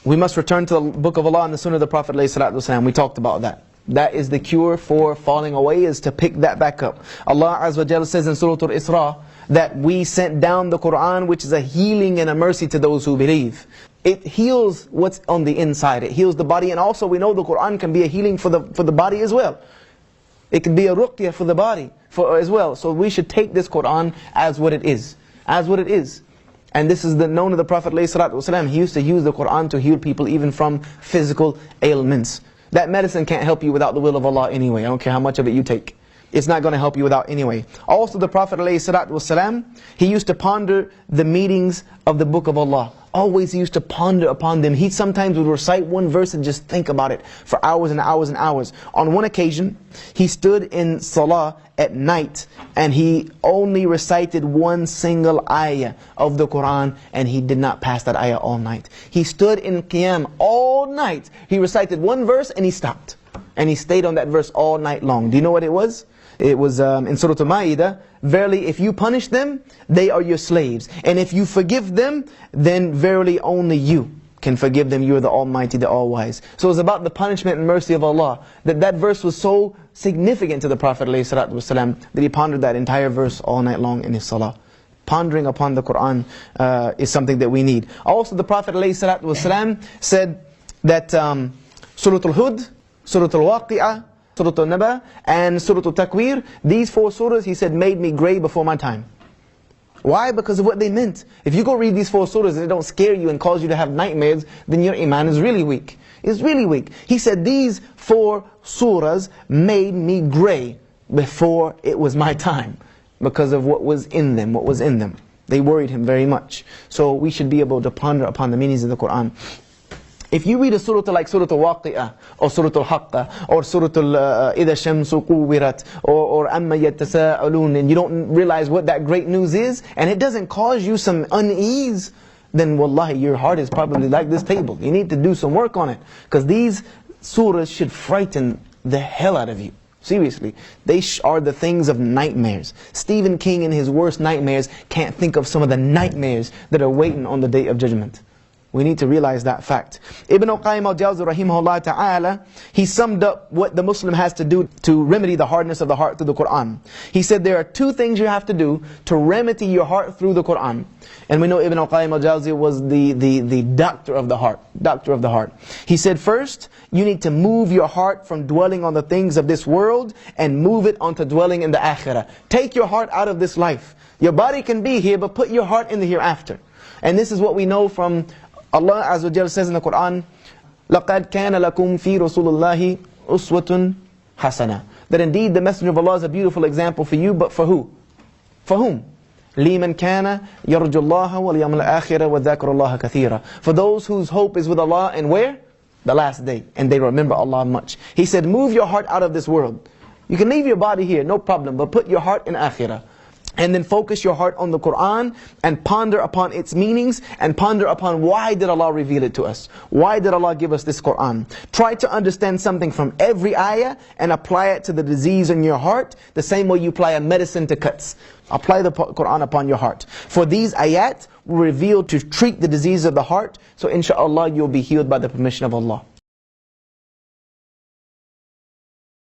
We must return to the Book of Allah and the Sunnah of the Prophet ﷺ. We talked about that. That is the cure for falling away, is to pick that back up. Allah Azza wa Jalla says in Surah Al-Isra that we sent down the Quran, which is a healing and a mercy to those who believe. It heals what's on the inside. It heals the body, and also we know the Quran can be a healing for the body as well. It can be a ruqyah for the body as well. So we should take this Quran as what it is. As what it is. And this is the known of the Prophet ﷺ. He used to use the Quran to heal people even from physical ailments. That medicine can't help you without the will of Allah anyway. I don't care how much of it you take. It's not going to help you without anyway. Also the Prophet ﷺ, he used to ponder the meanings of the Book of Allah. Always he used to ponder upon them. He sometimes would recite one verse and just think about it for hours and hours and hours. On one occasion, he stood in salah at night and he only recited one single ayah of the Quran, and he did not pass that ayah all night. He stood in qiyam all night. He recited one verse and he stopped. And he stayed on that verse all night long. Do you know what it was? It was in Surah Al-Ma'idah, verily if you punish them, they are your slaves. And if you forgive them, then verily only you can forgive them. You are the Almighty, the All-Wise. So it was about the punishment and mercy of Allah. That verse was so significant to the Prophet ﷺ that he pondered that entire verse all night long in his salah. Pondering upon the Quran is something that we need. Also the Prophet ﷺ said that Surah Al-Hud, Surah Al-Waqi'ah, Surah Al-Naba and Surah Al-Takwir, these 4 surahs, he said, made me grey before my time. Why? Because of what they meant. If you go read these 4 surahs and they don't scare you and cause you to have nightmares, then your iman is really weak. It's really weak. He said these 4 surahs made me grey before it was my time, because of what was in them, what was in them. They worried him very much. So we should be able to ponder upon the meanings of the Quran. If you read a surah like Surah Al-Waqi'ah, or Surah Al-Haqqa, or Surah Al-Idha Shamsu Quwirat, or Amma Yattasa'alun, and you don't realize what that great news is, and it doesn't cause you some unease, then wallahi, your heart is probably like this table. You need to do some work on it. Because these surahs should frighten the hell out of you. Seriously, they are the things of nightmares. Stephen King in his worst nightmares can't think of some of the nightmares that are waiting on the Day of Judgment. We need to realize that fact. Ibn al-Qayyim al-Jawzi rahimahullah ta'ala, he summed up what the Muslim has to do to remedy the hardness of the heart through the Quran. He said there are 2 things you have to do to remedy your heart through the Quran. And we know Ibn al-Qayyim al-Jawzi was the doctor of the heart. Doctor of the heart. He said first, you need to move your heart from dwelling on the things of this world and move it onto dwelling in the akhirah. Take your heart out of this life. Your body can be here, but put your heart in the hereafter. And this is what we know from Allah Azza wa Jalla says in the Quran, لَقَدْ كَانَ لَكُمْ فِي رَسُولِ اللَّهِ أُسْوَةٌ حَسَنَةٌ. That indeed the Messenger of Allah is a beautiful example for you, but for who? For whom? لِمَنْ كَانَ يَرْجُ اللَّهَ وَالْيَوْمَ الْآخِرَ وَذَّكَرَ اللَّهَ كَثِيرًا. For those whose hope is with Allah, and where? The last day. And they remember Allah much. He said, move your heart out of this world. You can leave your body here, no problem, but put your heart in akhirah. And then focus your heart on the Quran and ponder upon its meanings and ponder upon why did Allah reveal it to us? Why did Allah give us this Quran? Try to understand something from every ayah and apply it to the disease in your heart the same way you apply a medicine to cuts. Apply the Quran upon your heart. For these ayat were revealed to treat the disease of the heart, so inshaAllah you'll be healed by the permission of Allah.